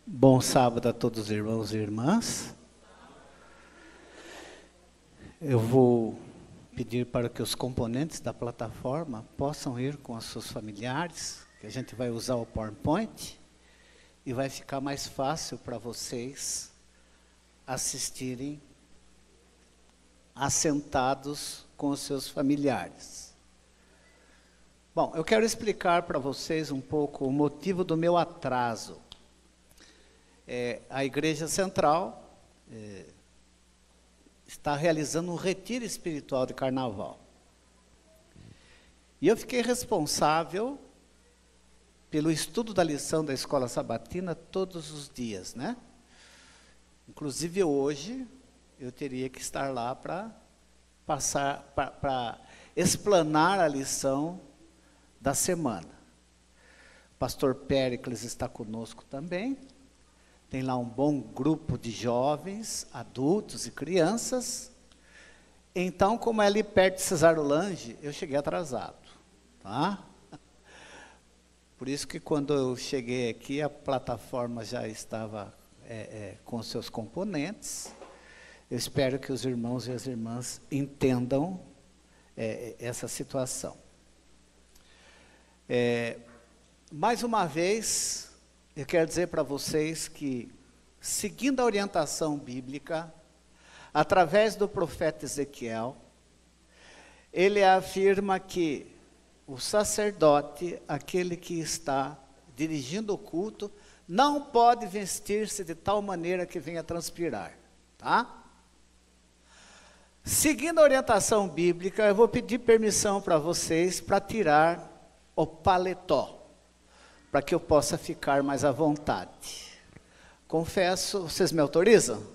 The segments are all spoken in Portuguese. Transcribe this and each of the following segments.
Bom sábado a todos os irmãos e irmãs. Eu vou pedir para que os componentes da plataforma possam ir com os seus familiares, que a gente vai usar o PowerPoint e vai ficar mais fácil para vocês assistirem assentados com os seus familiares. Bom, eu quero explicar para vocês um pouco o motivo do meu atraso. A Igreja Central está realizando um retiro espiritual de carnaval. E eu fiquei responsável pelo estudo da lição da escola sabatina todos os dias, né? Inclusive hoje eu teria que estar lá para explanar a lição da semana. O pastor Péricles está conosco também. Tem lá um bom grupo de jovens, adultos e crianças. Então, como é ali perto de Cesarolange, eu cheguei atrasado, tá? Por isso que quando eu cheguei aqui, a plataforma já estava com seus componentes. Eu espero que os irmãos e as irmãs entendam essa situação. Mais uma vez, eu quero dizer para vocês que, seguindo a orientação bíblica, através do profeta Ezequiel, ele afirma que o sacerdote, aquele que está dirigindo o culto, não pode vestir-se de tal maneira que venha transpirar, tá? Seguindo a orientação bíblica, eu vou pedir permissão para vocês para tirar o paletó, para que eu possa ficar mais à vontade. Confesso, vocês me autorizam?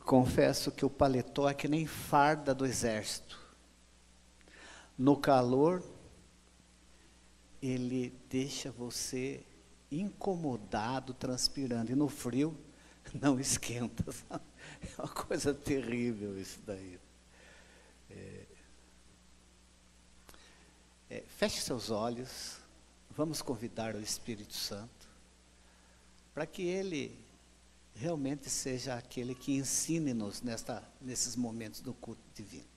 Confesso que o paletó é que nem farda do exército. No calor, ele deixa você incomodado, transpirando, e no frio não esquenta. É uma coisa terrível isso daí. Feche seus olhos, vamos convidar o Espírito Santo, para que ele realmente seja aquele que ensine-nos nesses momentos do culto divino.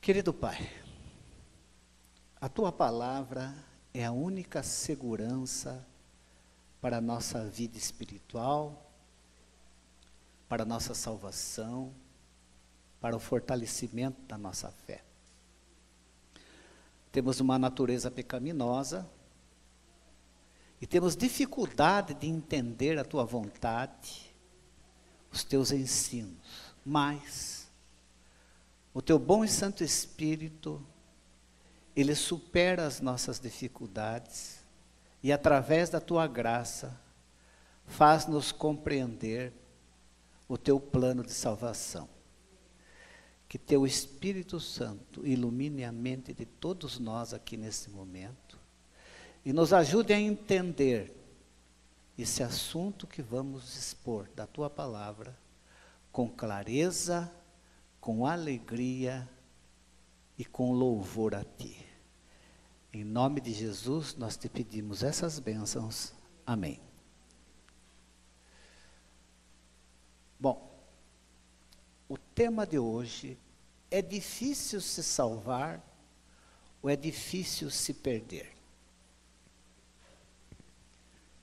Querido Pai, a Tua palavra é a única segurança para a nossa vida espiritual, para a nossa salvação, para o fortalecimento da nossa fé. Temos uma natureza pecaminosa e temos dificuldade de entender a Tua vontade, os Teus ensinos, mas o Teu bom e santo Espírito, ele supera as nossas dificuldades e, através da Tua graça, faz-nos compreender o Teu plano de salvação. Que Teu Espírito Santo ilumine a mente de todos nós aqui nesse momento e nos ajude a entender esse assunto que vamos expor da Tua palavra com clareza, com alegria e com louvor a Ti. Em nome de Jesus, nós Te pedimos essas bênçãos. Amém. Bom, o tema de hoje é: difícil se salvar ou é difícil se perder?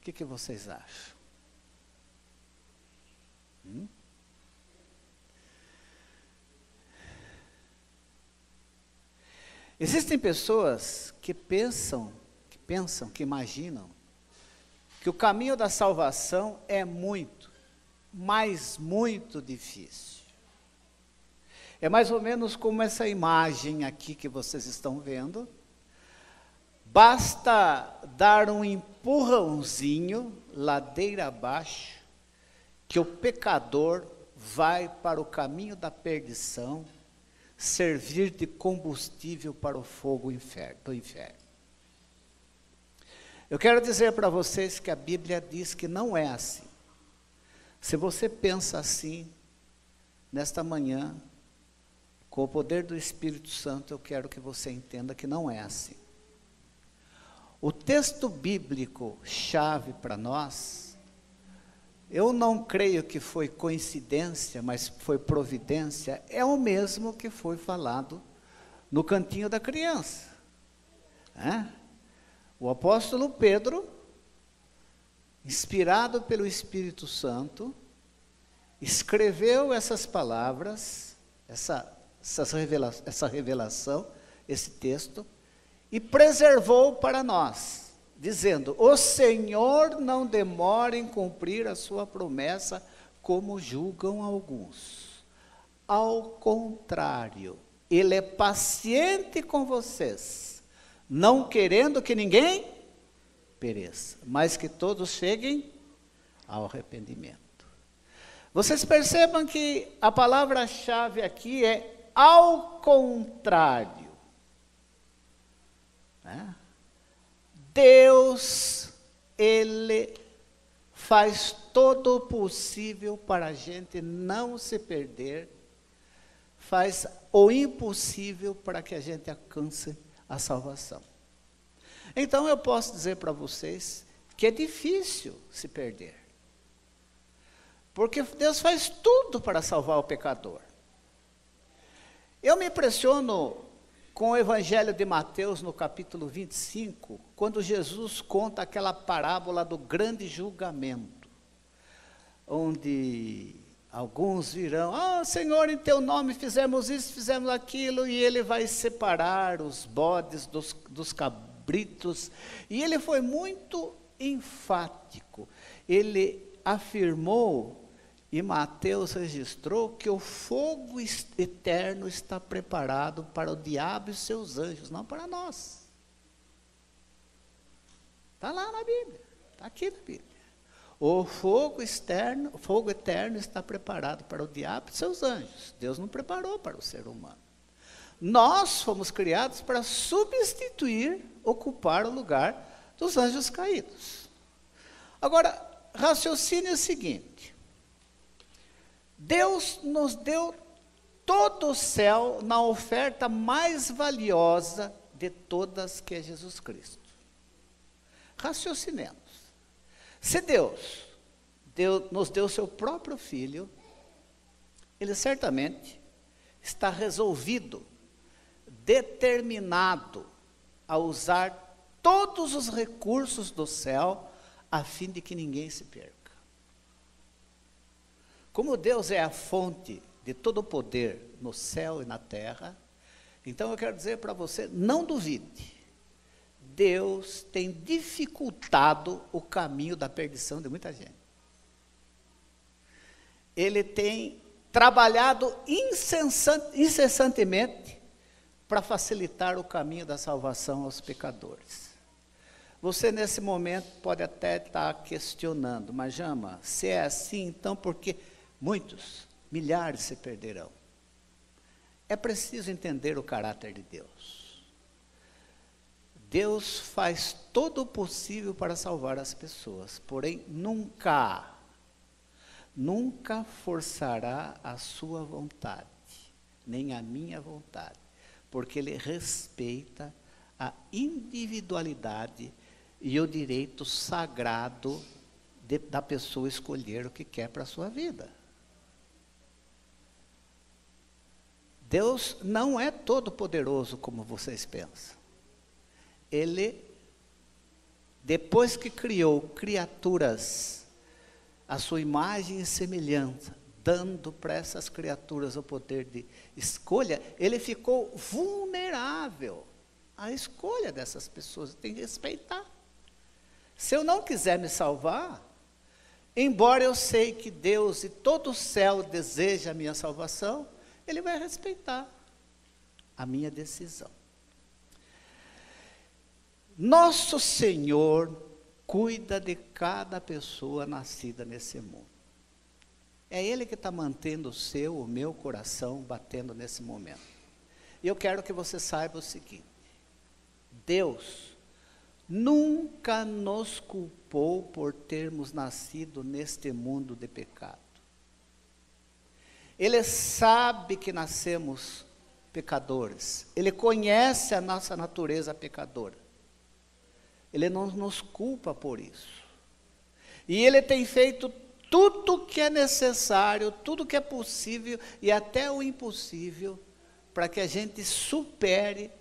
O que vocês acham? Existem pessoas que pensam, que imaginam, que o caminho da salvação é muito, mas muito difícil. É mais ou menos como essa imagem aqui que vocês estão vendo. Basta dar um empurrãozinho, ladeira abaixo, que o pecador vai para o caminho da perdição, servir de combustível para o fogo do inferno. Eu quero dizer para vocês que a Bíblia diz que não é assim. Se você pensa assim, nesta manhã, com o poder do Espírito Santo, eu quero que você entenda que não é assim. O texto bíblico chave para nós, eu não creio que foi coincidência, mas foi providência, é o mesmo que foi falado no cantinho da criança. O apóstolo Pedro, inspirado pelo Espírito Santo, escreveu essas palavras, essa revelação, esse texto, e preservou para nós, dizendo: o Senhor não demora em cumprir a sua promessa, como julgam alguns. Ao contrário, Ele é paciente com vocês, não querendo que ninguém pereça, mas que todos cheguem ao arrependimento. Vocês percebam que a palavra-chave aqui é ao contrário. Deus, Ele faz todo o possível para a gente não se perder, faz o impossível para que a gente alcance a salvação. Então eu posso dizer para vocês que é difícil se perder, porque Deus faz tudo para salvar o pecador. Eu me impressiono com o Evangelho de Mateus, no capítulo 25, quando Jesus conta aquela parábola do grande julgamento, onde alguns virão: Senhor, em teu nome fizemos isso, fizemos aquilo, e Ele vai separar os bodes dos cabritos. E Ele foi muito enfático. Ele afirmou, e Mateus registrou, que o fogo eterno está preparado para o diabo e seus anjos, não para nós. Está lá na Bíblia, está aqui na Bíblia. O fogo eterno está preparado para o diabo e seus anjos. Deus não preparou para o ser humano. Nós fomos criados para substituir, ocupar o lugar dos anjos caídos. Agora, raciocínio é o seguinte: Deus nos deu todo o céu na oferta mais valiosa de todas, que é Jesus Cristo. Raciocinemos. Se Deus nos deu seu próprio Filho, Ele certamente está resolvido, determinado a usar todos os recursos do céu, a fim de que ninguém se perca. Como Deus é a fonte de todo o poder no céu e na terra, então eu quero dizer para você, não duvide, Deus tem dificultado o caminho da perdição de muita gente. Ele tem trabalhado incessantemente para facilitar o caminho da salvação aos pecadores. Você nesse momento pode até estar questionando: mas Jama, se é assim, então por que muitos, milhares se perderão? É preciso entender o caráter de Deus. Deus faz todo o possível para salvar as pessoas, porém nunca forçará a sua vontade, nem a minha vontade, porque Ele respeita a individualidade e o direito sagrado da pessoa escolher o que quer para a sua vida. Deus não é todo poderoso como vocês pensam. Ele, depois que criou criaturas à sua imagem e semelhança, dando para essas criaturas o poder de escolha, Ele ficou vulnerável à escolha dessas pessoas. Tem que respeitar. Se eu não quiser me salvar, embora eu sei que Deus e todo o céu deseja a minha salvação, Ele vai respeitar a minha decisão. Nosso Senhor cuida de cada pessoa nascida nesse mundo. É Ele que está mantendo o meu coração batendo nesse momento. E eu quero que você saiba o seguinte: Deus nunca nos culpou por termos nascido neste mundo de pecado. Ele sabe que nascemos pecadores. Ele conhece a nossa natureza pecadora. Ele não nos culpa por isso. E Ele tem feito tudo que é necessário, tudo que é possível e até o impossível para que a gente supere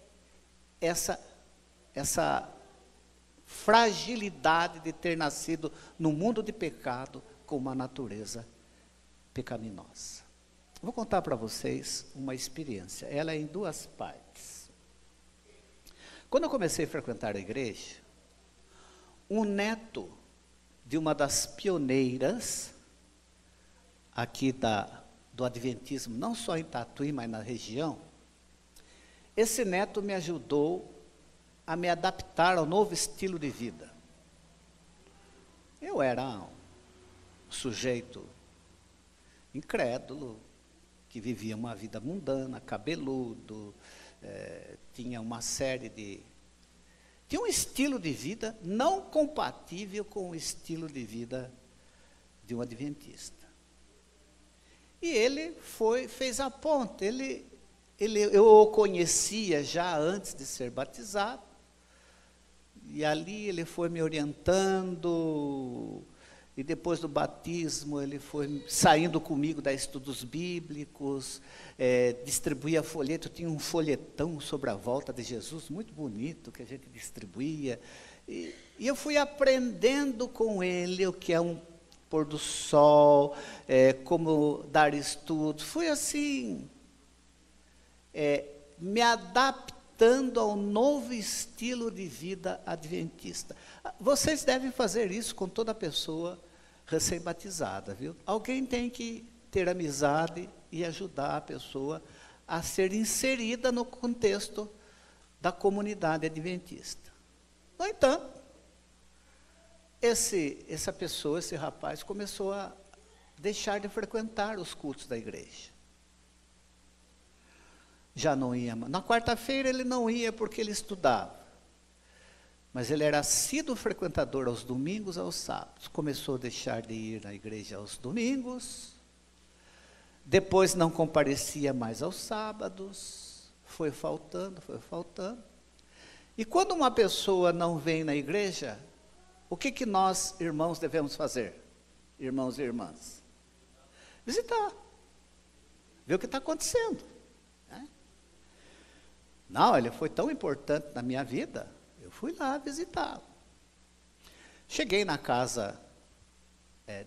essa fragilidade de ter nascido no mundo de pecado com uma natureza pecaminosa. Vou contar para vocês uma experiência. Ela é em duas partes. Quando eu comecei a frequentar a igreja, um neto de uma das pioneiras aqui do Adventismo, não só em Tatuí, mas na região, esse neto me ajudou a me adaptar ao novo estilo de vida. Eu era um sujeito incrédulo, que vivia uma vida mundana, cabeludo, tinha uma série de... Tinha um estilo de vida não compatível com o estilo de vida de um adventista. E ele fez a ponte. Eu o conhecia já antes de ser batizado, e ali ele foi me orientando, e depois do batismo ele foi saindo comigo da estudos bíblicos, distribuía folheto, tinha um folhetão sobre a volta de Jesus, muito bonito, que a gente distribuía, e eu fui aprendendo com ele o que é um pôr do sol, como dar estudos, fui assim, me adaptando ao novo estilo de vida adventista. Vocês devem fazer isso com toda pessoa recém-batizada, viu? Alguém tem que ter amizade e ajudar a pessoa a ser inserida no contexto da comunidade adventista. No entanto, essa pessoa, esse rapaz, começou a deixar de frequentar os cultos da igreja. Já não ia, na quarta-feira ele não ia porque ele estudava, mas ele era assíduo frequentador aos domingos, aos sábados. Começou a deixar de ir na igreja aos domingos, depois não comparecia mais aos sábados, foi faltando, e quando uma pessoa não vem na igreja, o que nós, irmãos, devemos fazer? Irmãos e irmãs? Visitar, ver o que está acontecendo. Não, ele foi tão importante na minha vida, eu fui lá visitá-lo. Cheguei na casa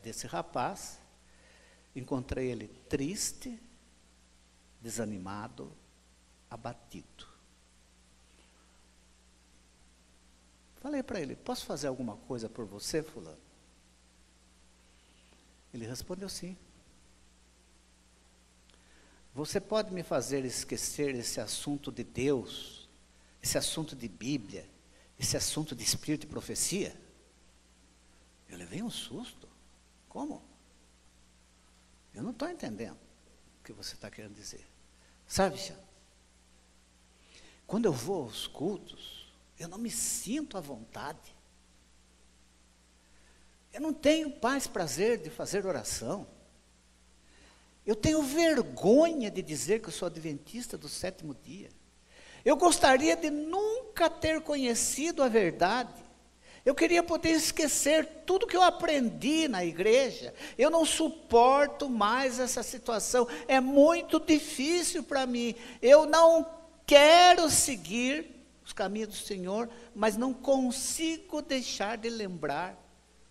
desse rapaz, encontrei ele triste, desanimado, abatido. Falei para ele, posso fazer alguma coisa por você, fulano? Ele respondeu sim. Você pode me fazer esquecer esse assunto de Deus, esse assunto de Bíblia, esse assunto de Espírito e profecia? Eu levei um susto. Como? Eu não estou entendendo o que você está querendo dizer. Sabe, Xan? Quando eu vou aos cultos, eu não me sinto à vontade. Eu não tenho paz, prazer de fazer oração. Eu tenho vergonha de dizer que eu sou adventista do sétimo dia. Eu gostaria de nunca ter conhecido a verdade. Eu queria poder esquecer tudo que eu aprendi na igreja. Eu não suporto mais essa situação. É muito difícil para mim. Eu não quero seguir os caminhos do Senhor, mas não consigo deixar de lembrar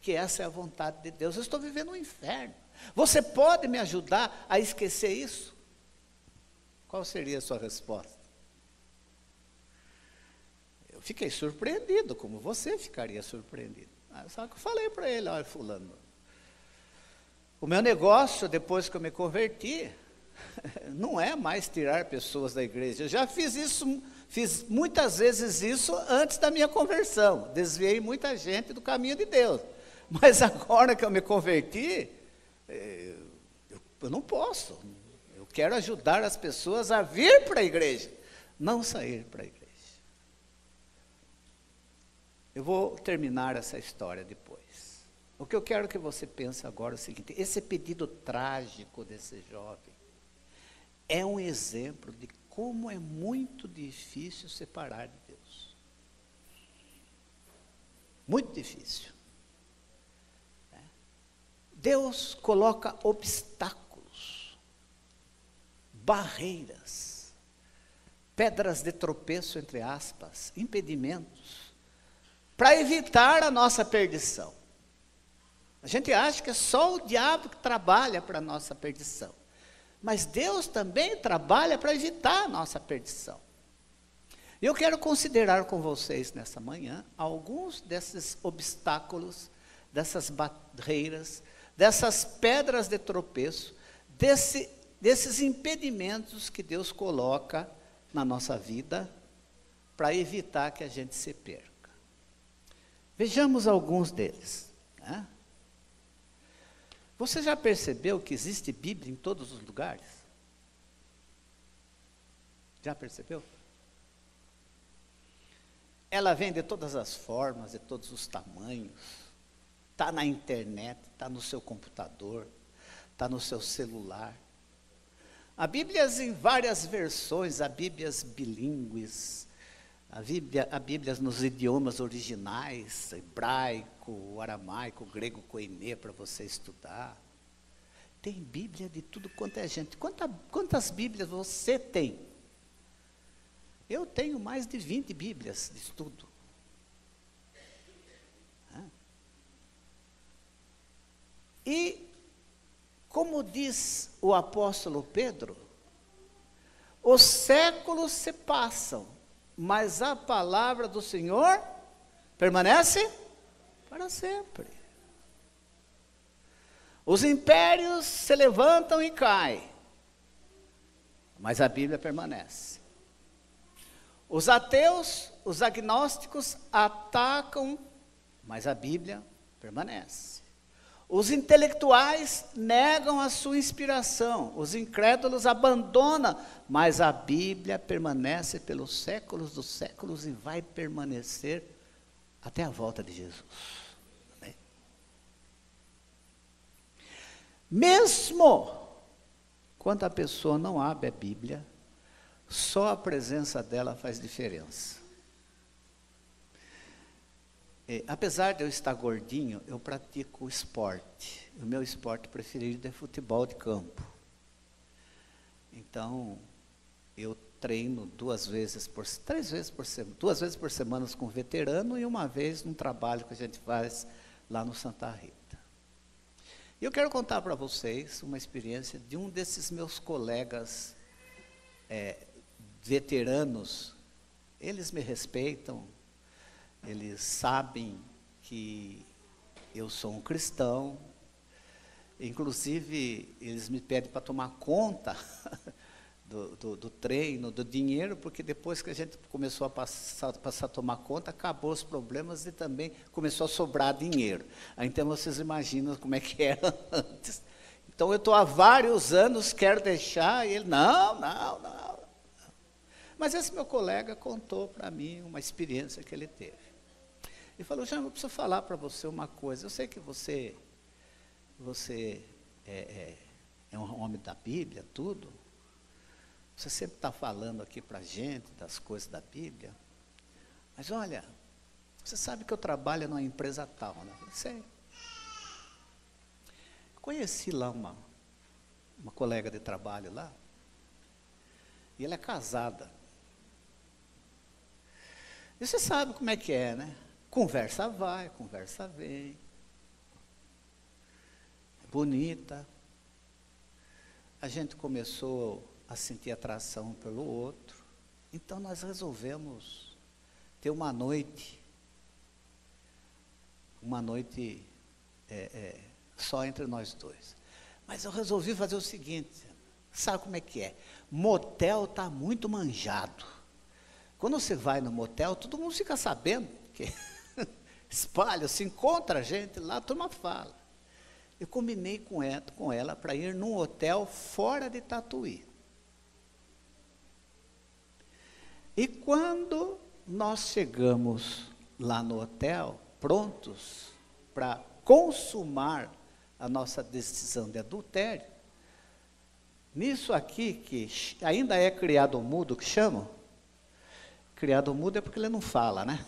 que essa é a vontade de Deus. Eu estou vivendo um inferno. Você pode me ajudar a esquecer isso? Qual seria a sua resposta? Eu fiquei surpreendido, como você ficaria surpreendido. Só que eu falei para ele, olha, fulano, o meu negócio, depois que eu me converti, não é mais tirar pessoas da igreja. Eu já fiz muitas vezes isso antes da minha conversão. Desviei muita gente do caminho de Deus. Mas agora que eu me converti, eu não posso. Eu quero ajudar as pessoas a vir para a igreja, não sair para a igreja. Eu vou terminar essa história depois. O que eu quero que você pense agora é o seguinte: esse pedido trágico desse jovem é um exemplo de como é muito difícil separar de Deus. Muito difícil. Deus coloca obstáculos, barreiras, pedras de tropeço, entre aspas, impedimentos, para evitar a nossa perdição. A gente acha que é só o diabo que trabalha para a nossa perdição. Mas Deus também trabalha para evitar a nossa perdição. E eu quero considerar com vocês nessa manhã alguns desses obstáculos, dessas barreiras, dessas pedras de tropeço, desses impedimentos que Deus coloca na nossa vida para evitar que a gente se perca. Vejamos alguns deles. Né? Você já percebeu que existe Bíblia em todos os lugares? Já percebeu? Ela vem de todas as formas, de todos os tamanhos. Está na internet, está no seu computador, está no seu celular. Há Bíblias em várias versões, há Bíblias bilíngues, há Bíblias nos idiomas originais, hebraico, aramaico, grego, koiné, para você estudar. Tem Bíblia de tudo quanto é gente. Quantas Bíblias você tem? Eu tenho mais de 20 Bíblias de estudo. E, como diz o apóstolo Pedro, os séculos se passam, mas a palavra do Senhor permanece para sempre. Os impérios se levantam e caem, mas a Bíblia permanece. Os ateus, os agnósticos atacam, mas a Bíblia permanece. Os intelectuais negam a sua inspiração, os incrédulos abandonam, mas a Bíblia permanece pelos séculos dos séculos e vai permanecer até a volta de Jesus. Amém? Mesmo quando a pessoa não abre a Bíblia, só a presença dela faz diferença. Apesar de eu estar gordinho, eu pratico esporte. O meu esporte preferido é futebol de campo. Então, eu treino 2 vezes por semana com veterano e uma vez num trabalho que a gente faz lá no Santa Rita. E eu quero contar para vocês uma experiência de um desses meus colegas veteranos. Eles me respeitam. Eles sabem que eu sou um cristão, inclusive eles me pedem para tomar conta do treino, do dinheiro, porque depois que a gente começou a passar a tomar conta, acabou os problemas e também começou a sobrar dinheiro. Então vocês imaginam como é que era antes. Então eu estou há vários anos, quero deixar, e ele, não. Mas esse meu colega contou para mim uma experiência que ele teve. Ele falou: Jean, eu preciso falar para você uma coisa. Eu sei que você é um homem da Bíblia, tudo. Você sempre está falando aqui para a gente das coisas da Bíblia. Mas olha, você sabe que eu trabalho numa empresa tal, né? Eu sei. Conheci lá uma colega de trabalho lá. E ela é casada. E você sabe como é que é, né? Conversa vai, conversa vem. Bonita. A gente começou a sentir atração pelo outro. Então nós resolvemos ter uma noite só entre nós dois. Mas eu resolvi fazer o seguinte, sabe como é que é? Motel está muito manjado. Quando você vai no motel, todo mundo fica sabendo que espalha, se encontra a gente lá, a turma fala. Eu combinei com ela para ir num hotel fora de Tatuí. E quando nós chegamos lá no hotel, prontos para consumar a nossa decisão de adultério, nisso aqui, que ainda é criado mudo, que chamam? Criado mudo é porque ele não fala, né?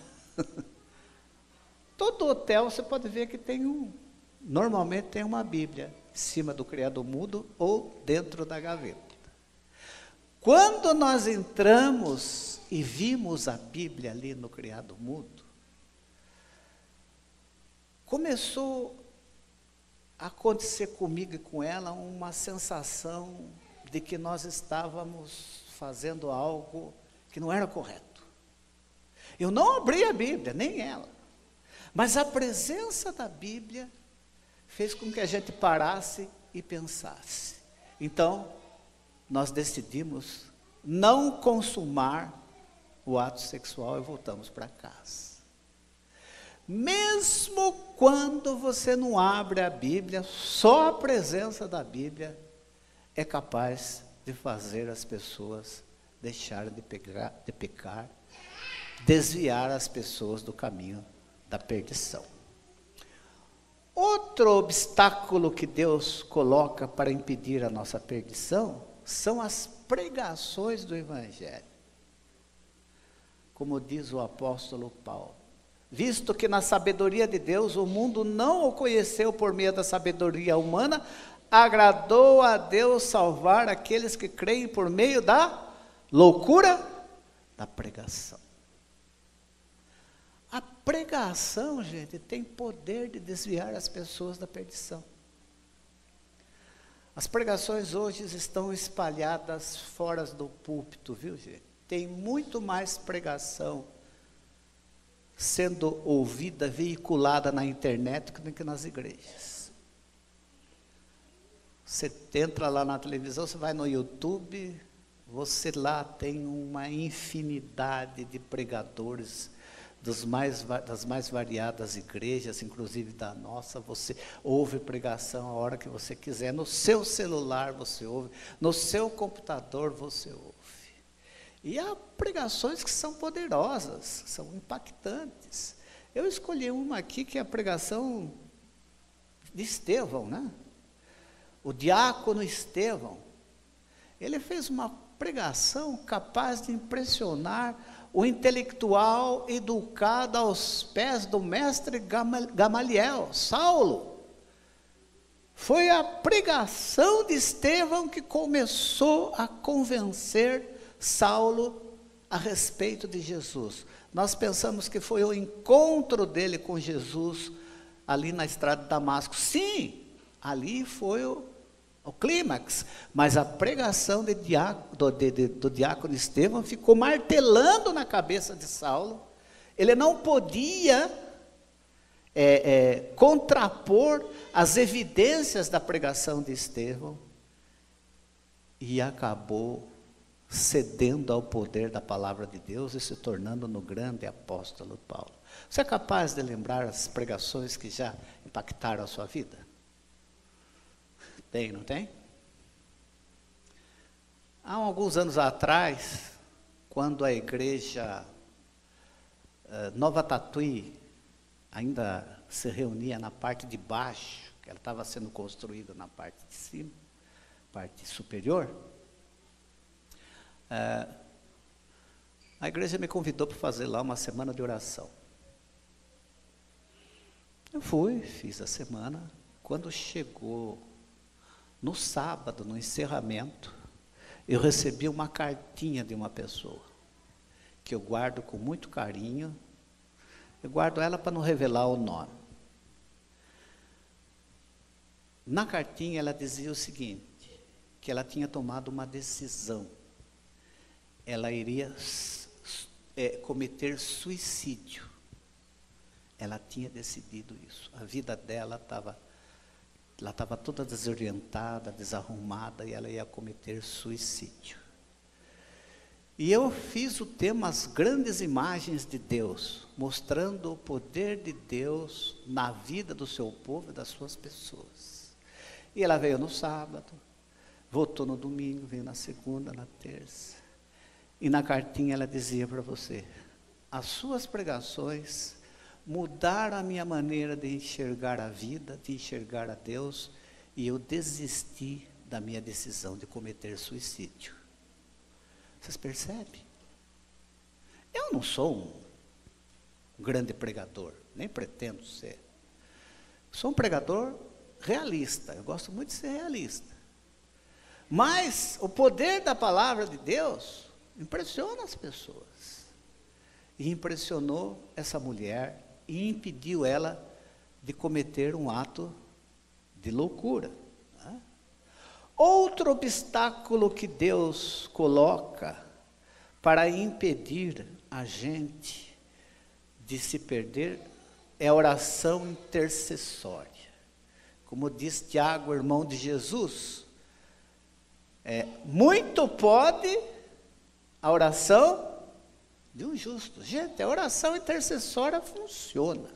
Todo hotel você pode ver que tem normalmente tem uma Bíblia em cima do criado mudo ou dentro da gaveta. Quando nós entramos e vimos a Bíblia ali no criado mudo, começou a acontecer comigo e com ela uma sensação de que nós estávamos fazendo algo que não era correto. Eu não abri a Bíblia, nem ela, mas a presença da Bíblia fez com que a gente parasse e pensasse. Então, nós decidimos não consumar o ato sexual e voltamos para casa. Mesmo quando você não abre a Bíblia, só a presença da Bíblia é capaz de fazer as pessoas deixarem de pecar, desviar as pessoas do caminho da perdição. Outro obstáculo que Deus coloca para impedir a nossa perdição são as pregações do Evangelho. Como diz o apóstolo Paulo, visto que na sabedoria de Deus o mundo não o conheceu por meio da sabedoria humana, agradou a Deus salvar aqueles que creem por meio da loucura da pregação. A pregação, gente, tem poder de desviar as pessoas da perdição. As pregações hoje estão espalhadas fora do púlpito, viu, gente? Tem muito mais pregação sendo ouvida, veiculada na internet do que nas igrejas. Você entra lá na televisão, você vai no YouTube, você lá tem uma infinidade de pregadores das mais variadas igrejas, inclusive da nossa. Você ouve pregação a hora que você quiser, no seu celular você ouve, no seu computador você ouve. E há pregações que são poderosas, são impactantes. Eu escolhi uma aqui que é a pregação de Estevão, né? O diácono Estevão. Ele fez uma pregação capaz de impressionar o intelectual educado aos pés do mestre Gamaliel, Saulo. Foi a pregação de Estevão que começou a convencer Saulo a respeito de Jesus. Nós pensamos que foi o encontro dele com Jesus ali na estrada de Damasco. Sim, ali foi o clímax, mas a pregação do diácono Estevão ficou martelando na cabeça de Saulo. Ele não podia contrapor as evidências da pregação de Estevão e acabou cedendo ao poder da palavra de Deus e se tornando no grande apóstolo Paulo. Você é capaz de lembrar as pregações que já impactaram a sua vida? Tem, não tem? Há alguns anos atrás, quando a igreja Nova Tatuí ainda se reunia na parte de baixo, que ela estava sendo construída na parte de cima, parte superior, a igreja me convidou para fazer lá uma semana de oração. Eu fui, fiz a semana. Quando chegou no sábado, no encerramento, eu recebi uma cartinha de uma pessoa, que eu guardo com muito carinho. Eu guardo ela para não revelar o nome. Na cartinha ela dizia o seguinte, que ela tinha tomado uma decisão. Ela iria cometer suicídio. Ela tinha decidido isso. A vida dela estava toda desorientada, desarrumada, e ela ia cometer suicídio. E eu fiz o tema As Grandes Imagens de Deus, mostrando o poder de Deus na vida do seu povo e das suas pessoas. E ela veio no sábado, voltou no domingo, veio na segunda, na terça. E na cartinha ela dizia para você, as suas pregações mudaram a minha maneira de enxergar a vida, de enxergar a Deus, e eu desisti da minha decisão de cometer suicídio. Vocês percebem? Eu não sou um grande pregador, nem pretendo ser. Sou um pregador realista, eu gosto muito de ser realista. Mas o poder da palavra de Deus impressiona as pessoas. E impressionou essa mulher e impediu ela de cometer um ato de loucura. Né? Outro obstáculo que Deus coloca para impedir a gente de se perder é a oração intercessória. Como diz Tiago, irmão de Jesus, muito pode a oração de um justo. Gente, a oração intercessória funciona.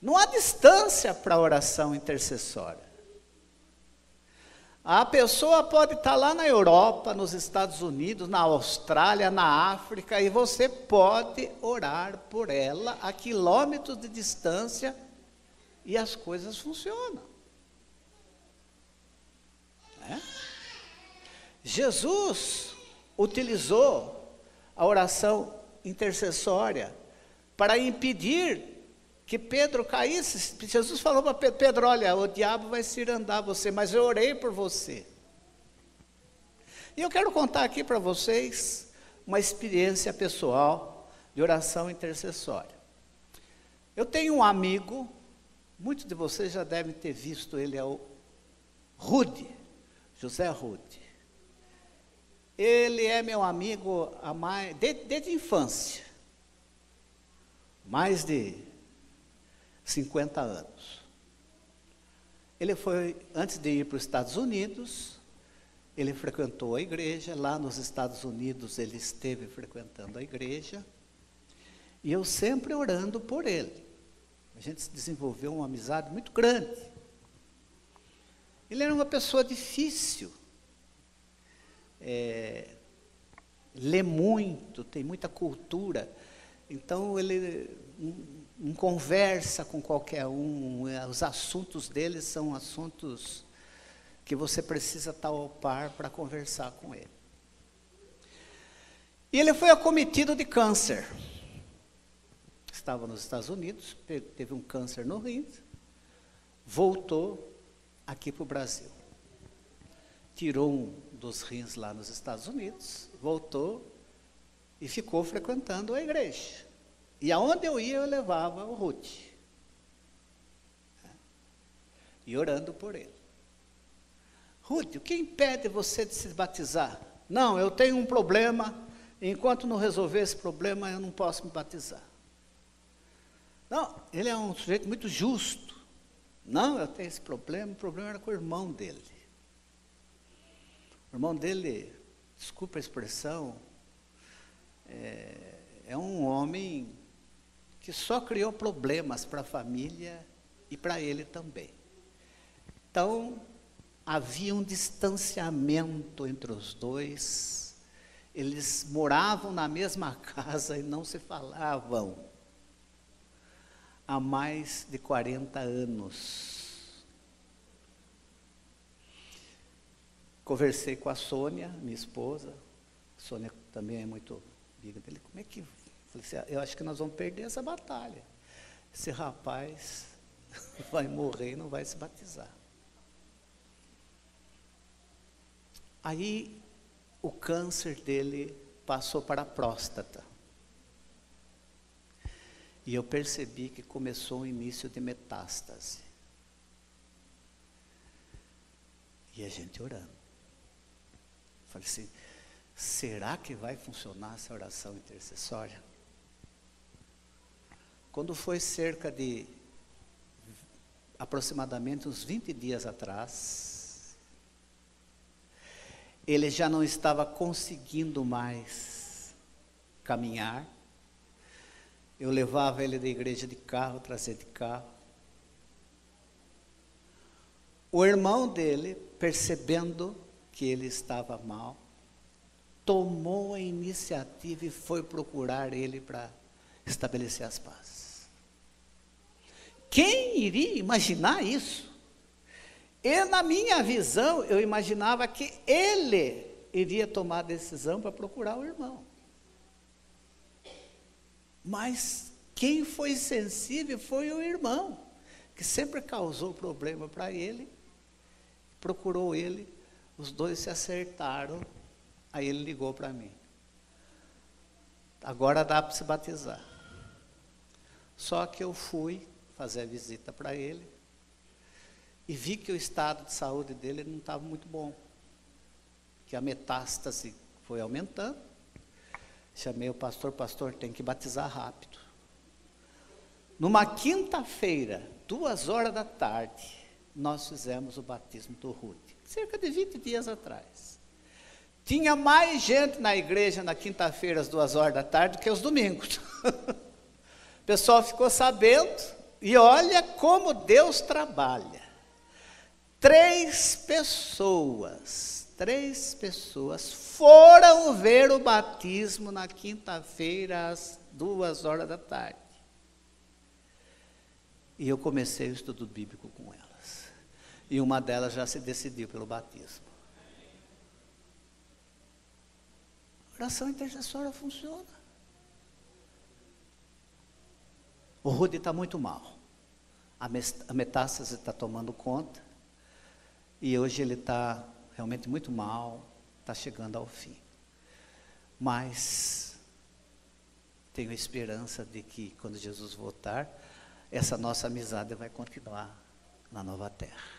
Não há distância para a oração intercessória. A pessoa pode estar lá na Europa, nos Estados Unidos, na Austrália, na África, e você pode orar por ela a quilômetros de distância e as coisas funcionam. Jesus utilizou a oração intercessória para impedir que Pedro caísse. Jesus falou para Pedro: olha, o diabo vai cirandar você, mas eu orei por você. E eu quero contar aqui para vocês uma experiência pessoal de oração intercessória. Eu tenho um amigo, muitos de vocês já devem ter visto ele, é o Rude, José Rude. Ele é meu amigo desde a infância, mais de 50 anos. Ele foi, antes de ir para os Estados Unidos, ele frequentou a igreja. Lá nos Estados Unidos ele esteve frequentando a igreja, e eu sempre orando por ele. A gente desenvolveu uma amizade muito grande. Ele era uma pessoa difícil, lê muito, tem muita cultura, então ele não conversa com qualquer um, os assuntos dele são assuntos que você precisa estar ao par para conversar com ele. E ele foi acometido de câncer. Estava nos Estados Unidos, teve um câncer no rim, voltou aqui para o Brasil. Tirou um dos rins lá nos Estados Unidos, voltou e ficou frequentando a igreja. E aonde eu ia, eu levava o Ruth. E orando por ele. Ruth, o que impede você de se batizar? Não, eu tenho um problema, enquanto não resolver esse problema, eu não posso me batizar. Não, ele é um sujeito muito justo. Não, eu tenho esse problema, o problema era com o irmão dele. O irmão dele, desculpa a expressão, é um homem que só criou problemas para a família e para ele também. Então, havia um distanciamento entre os dois, eles moravam na mesma casa e não se falavam há mais de 40 anos. Conversei com a Sônia, minha esposa. A Sônia também é muito amiga dele. Como é que... Falei assim, eu acho que nós vamos perder essa batalha. Esse rapaz vai morrer e não vai se batizar. Aí, o câncer dele passou para a próstata. E eu percebi que começou o início de metástase. E a gente orando. Falei assim, será que vai funcionar essa oração intercessória? Quando foi cerca de aproximadamente uns 20 dias atrás, ele já não estava conseguindo mais caminhar. Eu levava ele da igreja de carro, trazia de carro. O irmão dele, percebendo que ele estava mal, tomou a iniciativa e foi procurar ele para estabelecer as pazes. Quem iria imaginar isso? E na minha visão, eu imaginava que ele iria tomar a decisão para procurar o irmão. Mas quem foi sensível foi o irmão, que sempre causou problema para ele, procurou ele, os dois se acertaram, aí ele ligou para mim. Agora dá para se batizar. Só que eu fui fazer a visita para ele e vi que o estado de saúde dele não estava muito bom, que a metástase foi aumentando. Chamei o pastor, tem que batizar rápido. Numa quinta-feira, 14h, nós fizemos o batismo do Ruth, cerca de 20 dias atrás. Tinha mais gente na igreja na quinta-feira, às 14h, que aos domingos. O pessoal ficou sabendo, e olha como Deus trabalha. 3 pessoas foram ver o batismo na quinta-feira, às 14h. E eu comecei o estudo bíblico com elas. E uma delas já se decidiu pelo batismo. A oração intercessória funciona. O Rudy está muito mal. A metástase está tomando conta. E hoje ele está realmente muito mal, está chegando ao fim. Mas tenho esperança de que quando Jesus voltar, essa nossa amizade vai continuar na nova terra.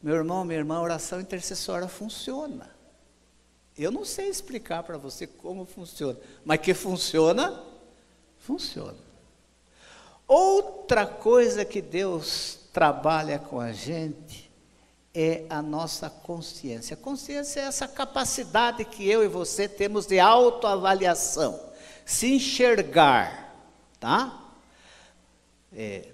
Meu irmão, minha irmã, a oração intercessória funciona. Eu não sei explicar para você como funciona, mas que funciona, funciona. Outra coisa que Deus trabalha com a gente é a nossa consciência. A consciência é essa capacidade que eu e você temos de autoavaliação, se enxergar, tá?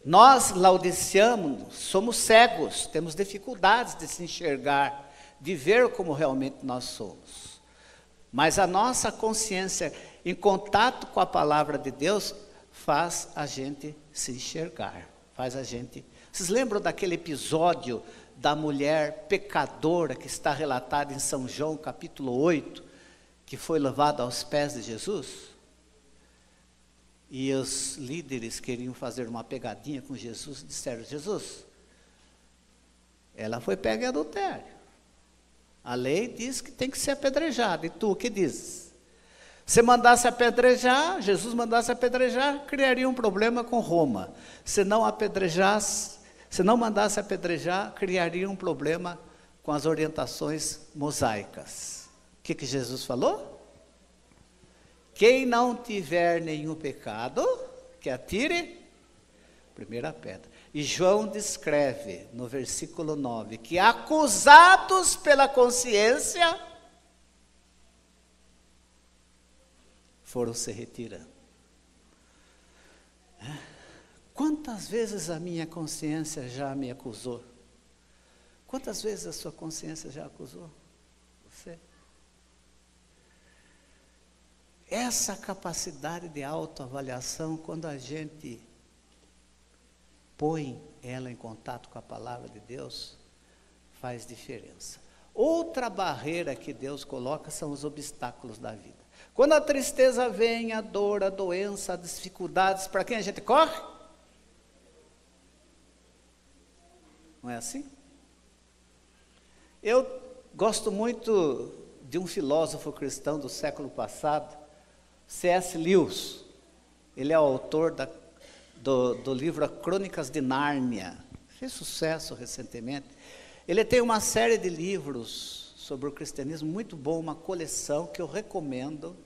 Nós, laodiceanos, somos cegos, temos dificuldades de se enxergar, de ver como realmente nós somos. Mas a nossa consciência, em contato com a palavra de Deus, faz a gente se enxergar, faz a gente... Vocês lembram daquele episódio da mulher pecadora que está relatado em São João, capítulo 8, que foi levada aos pés de Jesus? E os líderes queriam fazer uma pegadinha com Jesus e disseram: Jesus, ela foi pega em adultério. A lei diz que tem que ser apedrejada. E tu o que dizes? Se mandasse apedrejar, Jesus mandasse apedrejar, criaria um problema com Roma. Se não mandasse apedrejar, criaria um problema com as orientações mosaicas. O que Jesus falou? Quem não tiver nenhum pecado, que atire a primeira pedra. E João descreve no versículo 9, que acusados pela consciência, foram se retirando. Quantas vezes a minha consciência já me acusou? Quantas vezes a sua consciência já acusou você? Essa capacidade de autoavaliação, quando a gente põe ela em contato com a palavra de Deus, faz diferença. Outra barreira que Deus coloca são os obstáculos da vida. Quando a tristeza vem, a dor, a doença, as dificuldades, para quem a gente corre? Não é assim? Eu gosto muito de um filósofo cristão do século passado, C.S. Lewis. Ele é o autor do livro Crônicas de Nárnia. Fez sucesso recentemente. Ele tem uma série de livros sobre o cristianismo muito bom, uma coleção que eu recomendo.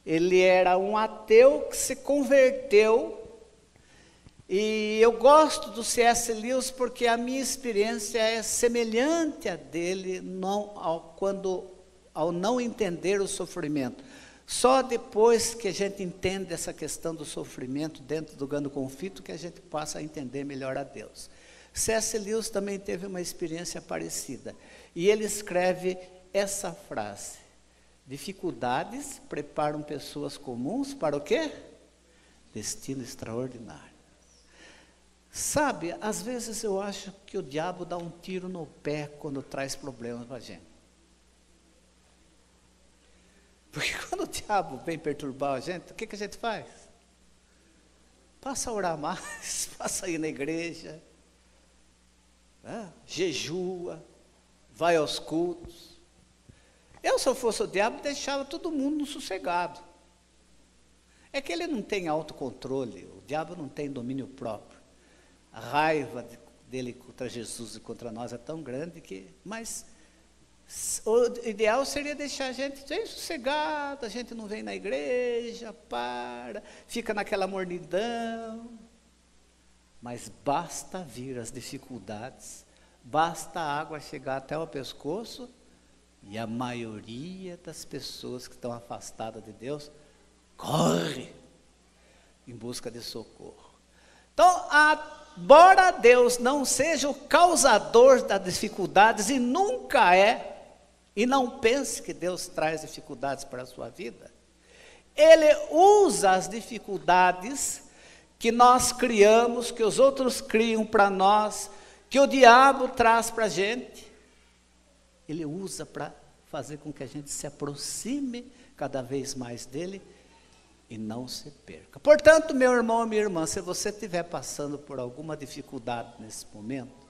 Ele era um ateu que se converteu. E eu gosto do C.S. Lewis porque a minha experiência é semelhante à dele ao não entender o sofrimento. Só depois que a gente entende essa questão do sofrimento dentro do grande conflito que a gente passa a entender melhor a Deus. C.S. Lewis também teve uma experiência parecida. E ele escreve essa frase: dificuldades preparam pessoas comuns para o quê? destino extraordinário. Sabe, às vezes eu acho que o diabo dá um tiro no pé quando traz problemas para a gente. Porque quando o diabo vem perturbar a gente, o que a gente faz? Passa a orar mais, passa a ir na igreja, né? Jejua, vai aos cultos. Se eu fosse o diabo, deixava todo mundo sossegado. É que ele não tem autocontrole, o diabo não tem domínio próprio. A raiva dele contra Jesus e contra nós é tão grande que... Mas o ideal seria deixar a gente bem sossegado, a gente não vem na igreja, fica naquela mornidão. Mas basta vir as dificuldades, basta a água chegar até o pescoço, e a maioria das pessoas que estão afastadas de Deus, corre em busca de socorro. Então, embora Deus não seja o causador das dificuldades, e nunca é, e não pense que Deus traz dificuldades para a sua vida, Ele usa as dificuldades que nós criamos, que os outros criam para nós, que o diabo traz para a gente, Ele usa para fazer com que a gente se aproxime cada vez mais dEle, e não se perca. Portanto, meu irmão e minha irmã, se você estiver passando por alguma dificuldade nesse momento,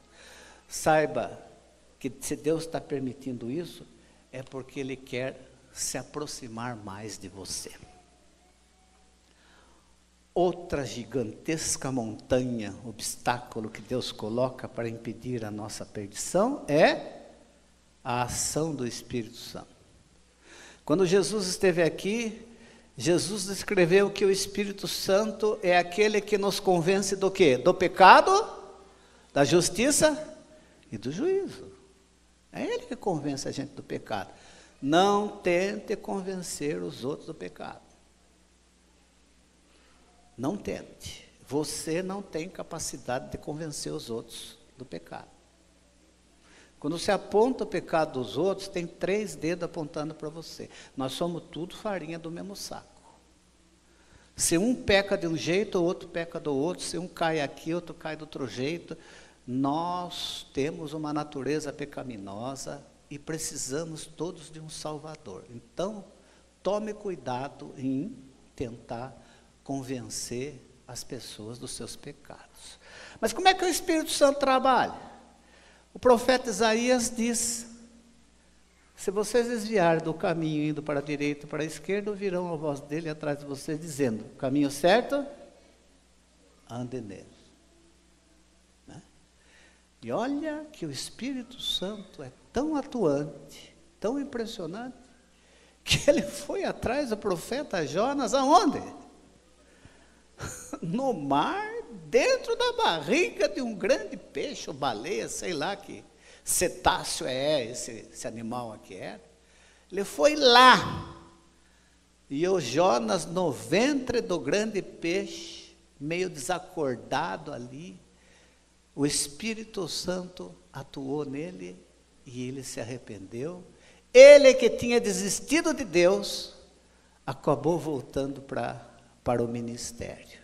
saiba que se Deus está permitindo isso, é porque Ele quer se aproximar mais de você. Outra gigantesca montanha, obstáculo que Deus coloca para impedir a nossa perdição é a ação do Espírito Santo. Quando Jesus esteve aqui, Jesus descreveu que o Espírito Santo é aquele que nos convence do quê? Do pecado, da justiça e do juízo. É Ele que convence a gente do pecado. Não tente convencer os outros do pecado. Não tente. Você não tem capacidade de convencer os outros do pecado. Quando você aponta o pecado dos outros, tem 3 dedos apontando para você. Nós somos tudo farinha do mesmo saco. Se um peca de um jeito, o outro peca do outro. Se um cai aqui, outro cai do outro jeito. Nós temos uma natureza pecaminosa e precisamos todos de um Salvador. Então, tome cuidado em tentar convencer as pessoas dos seus pecados. Mas como é que o Espírito Santo trabalha? O profeta Isaías diz: se vocês desviarem do caminho, indo para a direita ou para a esquerda, ouvirão a voz dele atrás de vocês, dizendo: caminho certo, ande nele. Né? E olha que o Espírito Santo é tão atuante, tão impressionante, que ele foi atrás do profeta Jonas, aonde? No mar, dentro da barriga de um grande peixe, ou baleia, sei lá que cetáceo é esse animal aqui era. Ele foi lá, e o Jonas no ventre do grande peixe, meio desacordado ali, o Espírito Santo atuou nele, e ele se arrependeu. Ele que tinha desistido de Deus, acabou voltando para o ministério.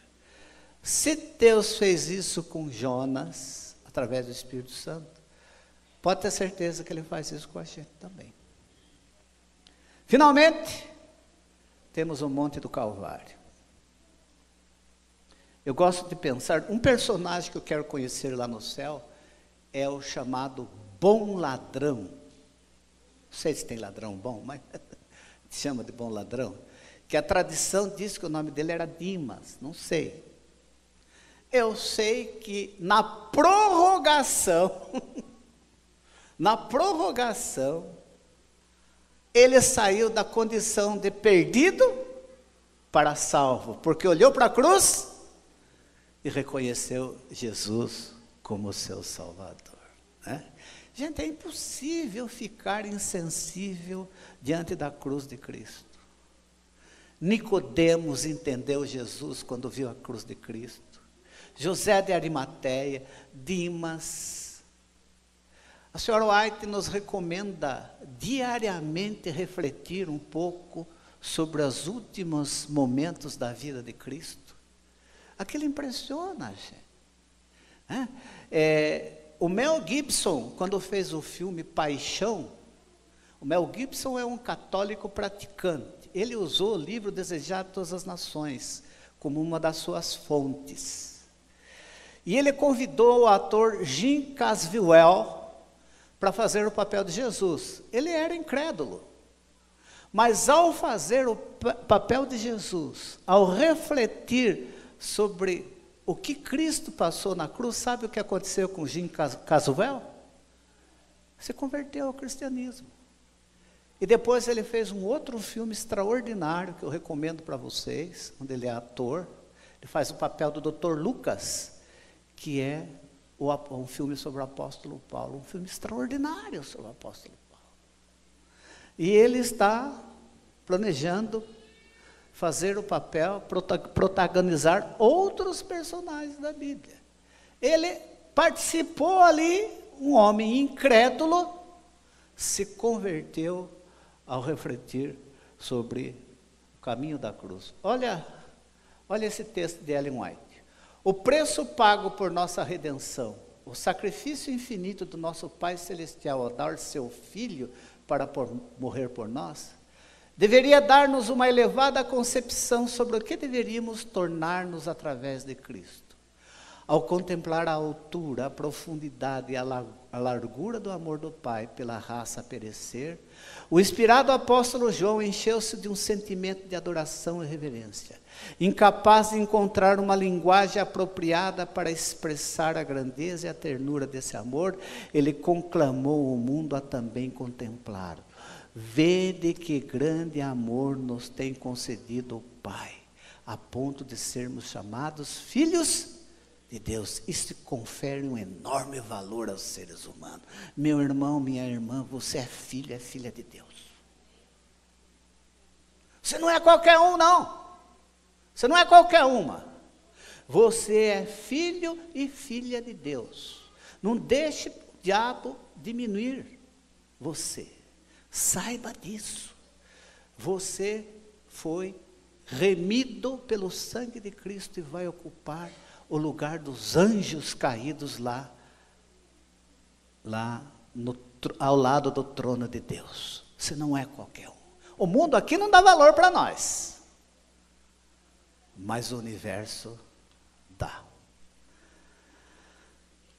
Se Deus fez isso com Jonas, através do Espírito Santo, pode ter certeza que Ele faz isso com a gente também. Finalmente, temos o Monte do Calvário. Eu gosto de pensar, um personagem que eu quero conhecer lá no céu, é o chamado bom ladrão. Não sei se tem ladrão bom, mas chama de bom ladrão. Que a tradição diz que o nome dele era Dimas, não sei. Eu sei que na prorrogação, ele saiu da condição de perdido para salvo, porque olhou para a cruz e reconheceu Jesus como seu Salvador. Né? Gente, é impossível ficar insensível diante da cruz de Cristo. Nicodemos entendeu Jesus quando viu a cruz de Cristo. José de Arimateia, Dimas. A senhora White nos recomenda diariamente refletir um pouco sobre os últimos momentos da vida de Cristo. Aquilo impressiona a gente. O Mel Gibson, quando fez o filme Paixão, o Mel Gibson é um católico praticante. Ele usou o livro Desejado de Todas as Nações como uma das suas fontes. E ele convidou o ator Jim Caviezel para fazer o papel de Jesus. Ele era incrédulo. Mas ao fazer o papel de Jesus, ao refletir sobre o que Cristo passou na cruz, sabe o que aconteceu com Jim Caviezel? Se converteu ao cristianismo. E depois ele fez um outro filme extraordinário, que eu recomendo para vocês, onde ele é ator. Ele faz o papel do Dr. Lucas, que é um filme sobre o apóstolo Paulo, um filme extraordinário sobre o apóstolo Paulo. E ele está planejando fazer o papel, protagonizar outros personagens da Bíblia. Ele participou ali, um homem incrédulo, se converteu ao refletir sobre o caminho da cruz. Olha esse texto de Ellen White. O preço pago por nossa redenção, o sacrifício infinito do nosso Pai Celestial ao dar seu Filho para morrer por nós, deveria dar-nos uma elevada concepção sobre o que deveríamos tornar-nos através de Cristo. Ao contemplar a altura, a profundidade e a largura do amor do Pai pela raça a perecer, o inspirado apóstolo João encheu-se de um sentimento de adoração e reverência. Incapaz de encontrar uma linguagem apropriada para expressar a grandeza e a ternura desse amor, ele conclamou o mundo a também contemplá-lo. Vede que grande amor nos tem concedido o Pai, a ponto de sermos chamados filhos de Deus. Isso confere um enorme valor aos seres humanos. Meu irmão, minha irmã, você é filha de Deus. Você não é qualquer um, não. Você não é qualquer uma. Você é filho e filha de Deus. Não deixe o diabo diminuir você. Saiba disso. Você foi remido pelo sangue de Cristo e vai ocupar o lugar dos anjos caídos ao lado do trono de Deus. Você não é qualquer um. O mundo aqui não dá valor para nós, mas o universo dá.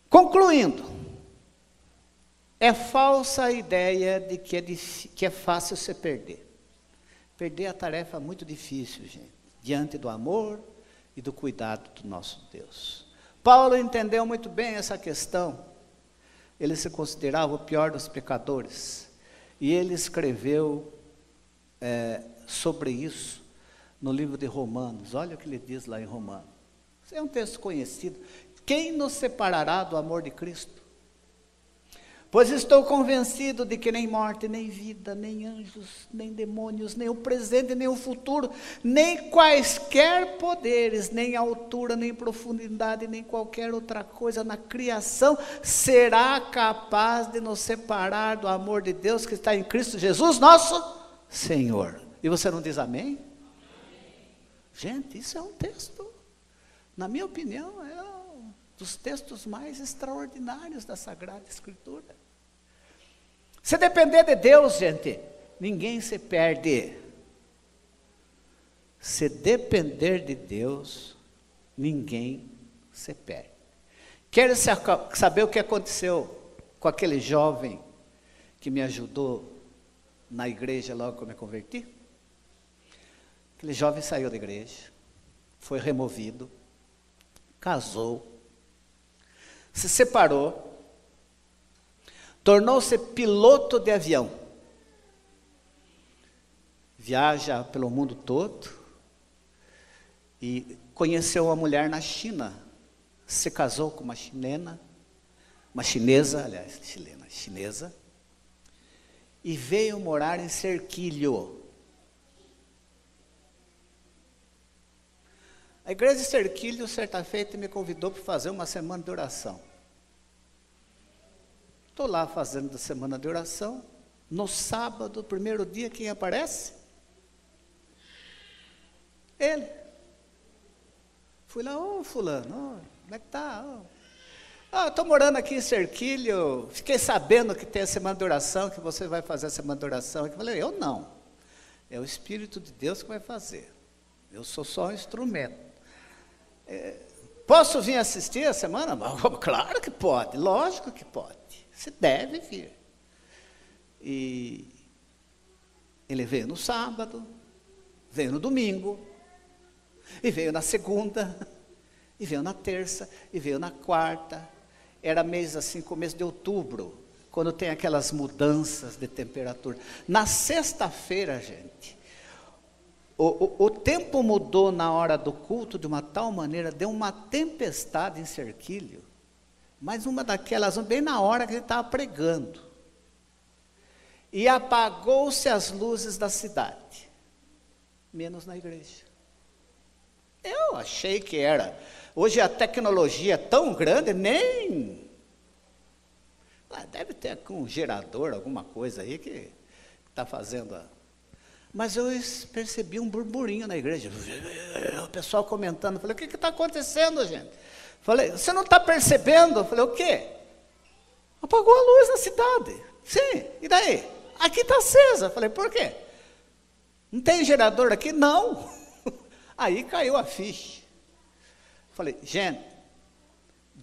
Concluindo, é falsa a ideia de que é fácil se perder. Perder é a tarefa muito difícil, gente, diante do amor e do cuidado do nosso Deus. Paulo entendeu muito bem essa questão. Ele se considerava o pior dos pecadores. E ele escreveu sobre isso no livro de Romanos. Olha o que ele diz lá em Romanos. Isso é um texto conhecido. Quem nos separará do amor de Cristo? Pois estou convencido de que nem morte, nem vida, nem anjos, nem demônios, nem o presente, nem o futuro, nem quaisquer poderes, nem altura, nem profundidade, nem qualquer outra coisa na criação será capaz de nos separar do amor de Deus que está em Cristo Jesus, nosso Senhor. E você não diz amém? Gente, isso é um texto, na minha opinião, é um dos textos mais extraordinários da Sagrada Escritura. Se depender de Deus, gente, ninguém se perde. Se depender de Deus, ninguém se perde. Quer saber o que aconteceu com aquele jovem que me ajudou na igreja logo que eu me converti? Aquele jovem saiu da igreja, foi removido, casou, se separou, tornou-se piloto de avião, viaja pelo mundo todo e conheceu uma mulher na China, se casou com uma chinesa, e veio morar em Cerquilho. A igreja de Cerquilho, certa feita, me convidou para fazer uma semana de oração. Estou lá fazendo a semana de oração. No sábado, primeiro dia, quem aparece? Ele. Fui lá, ô fulano, como é que tá? Estou morando aqui em Cerquilho, fiquei sabendo que tem a semana de oração, que você vai fazer a semana de oração. Eu falei, eu não. É o Espírito de Deus que vai fazer. Eu sou só um instrumento. Posso vir assistir a semana? Claro que pode, lógico que pode. Você deve vir. E ele veio no sábado, veio no domingo, e veio na segunda, e veio na terça, e veio na quarta. Era mês assim, começo de outubro, quando tem aquelas mudanças de temperatura. Na sexta-feira, gente, o tempo mudou na hora do culto de uma tal maneira, deu uma tempestade em Cerquilho, mas uma daquelas, bem na hora que ele estava pregando. E apagou-se as luzes da cidade, menos na igreja. Eu achei que era. Hoje a tecnologia é tão grande, nem... deve ter um gerador, alguma coisa aí que está fazendo a... Mas eu percebi um burburinho na igreja, o pessoal comentando, falei, o que está acontecendo, gente? Falei, você não está percebendo? Falei, o quê? Apagou a luz na cidade. Sim, e daí? Aqui está acesa. Falei, por quê? Não tem gerador aqui? Não. Aí caiu a ficha. Falei, gente,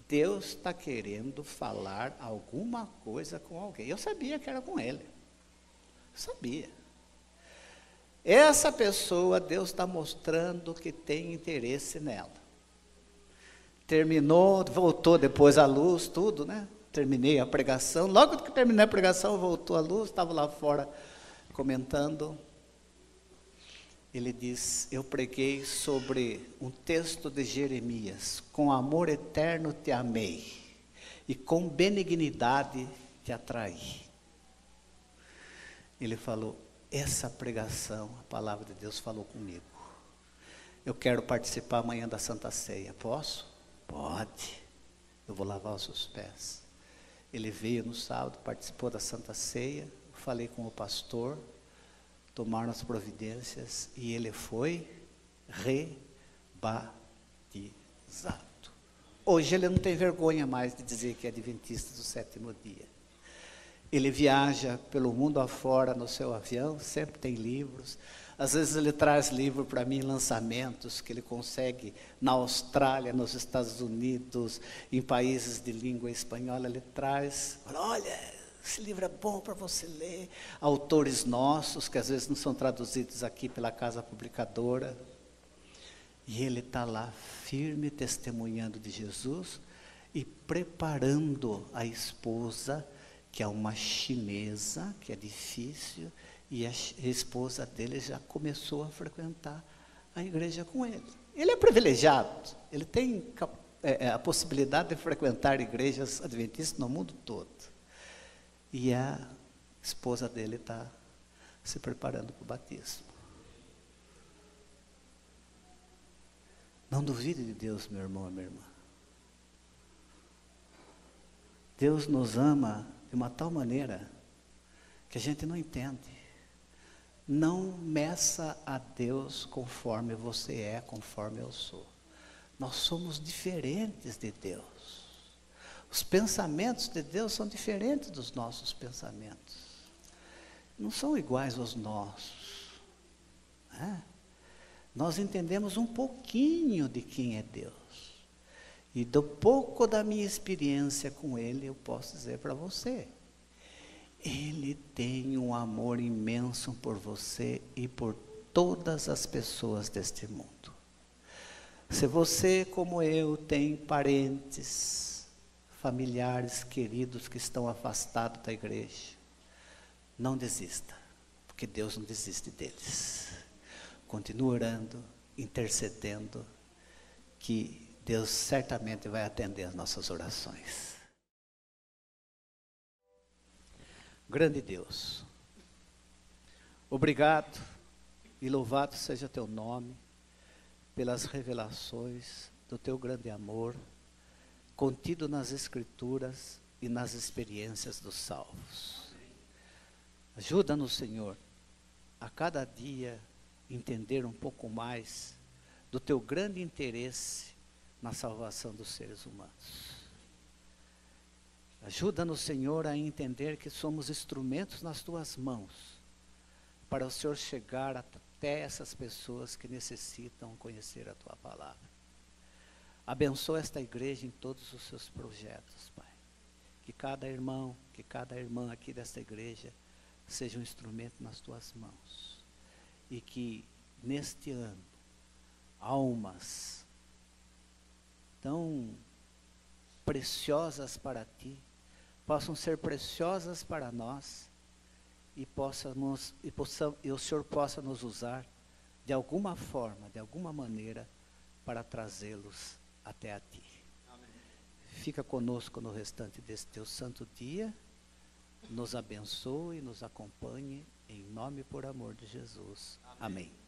Deus está querendo falar alguma coisa com alguém. Eu sabia que era com ele. Sabia. Essa pessoa, Deus está mostrando que tem interesse nela. Terminou, voltou depois a luz, tudo, né? Terminei a pregação. Logo que terminei a pregação, voltou a luz, estava lá fora comentando. Ele diz, eu preguei sobre um texto de Jeremias, com amor eterno te amei, e com benignidade te atraí. Ele falou, essa pregação, a palavra de Deus falou comigo. Eu quero participar amanhã da Santa Ceia, posso? Pode, eu vou lavar os seus pés. Ele veio no sábado, participou da Santa Ceia, falei com o pastor, tomaram as providências e ele foi rebatizado. Hoje ele não tem vergonha mais de dizer que é adventista do sétimo dia. Ele viaja pelo mundo afora no seu avião, sempre tem livros. Às vezes ele traz livro para mim, lançamentos que ele consegue na Austrália, nos Estados Unidos, em países de língua espanhola. Ele traz, olha, esse livro é bom para você ler. Autores nossos, que às vezes não são traduzidos aqui pela casa publicadora. E ele está lá, firme, testemunhando de Jesus e preparando a esposa, que é uma chinesa, que é difícil, e a esposa dele já começou a frequentar a igreja com ele. Ele é privilegiado, ele tem a possibilidade de frequentar igrejas adventistas no mundo todo. E a esposa dele está se preparando para o batismo. Não duvide de Deus, meu irmão e minha irmã. Deus nos ama de uma tal maneira que a gente não entende. Não meça a Deus conforme você é, conforme eu sou. Nós somos diferentes de Deus. Os pensamentos de Deus são diferentes dos nossos pensamentos. Não são iguais aos nossos. Né? Nós entendemos um pouquinho de quem é Deus. E do pouco da minha experiência com Ele, eu posso dizer para você. Ele tem um amor imenso por você e por todas as pessoas deste mundo. Se você, como eu, tem parentes, familiares, queridos que estão afastados da igreja, não desista, porque Deus não desiste deles. Continue orando, intercedendo, que Deus certamente vai atender as nossas orações. Grande Deus, obrigado e louvado seja teu nome pelas revelações do teu grande amor contido nas Escrituras e nas experiências dos salvos. Ajuda-nos, Senhor, a cada dia entender um pouco mais do teu grande interesse na salvação dos seres humanos. Ajuda-nos, Senhor, a entender que somos instrumentos nas tuas mãos, para o Senhor chegar até essas pessoas que necessitam conhecer a tua palavra. Abençoa esta igreja em todos os seus projetos, Pai. Que cada irmão, que cada irmã aqui desta igreja seja um instrumento nas tuas mãos. E que neste ano, almas tão preciosas para ti, possam ser preciosas para nós, e o Senhor possa nos usar de alguma forma, de alguma maneira, para trazê-los até a ti. Amém. Fica conosco no restante desse teu santo dia, nos abençoe, nos acompanhe, em nome e por amor de Jesus. Amém. Amém.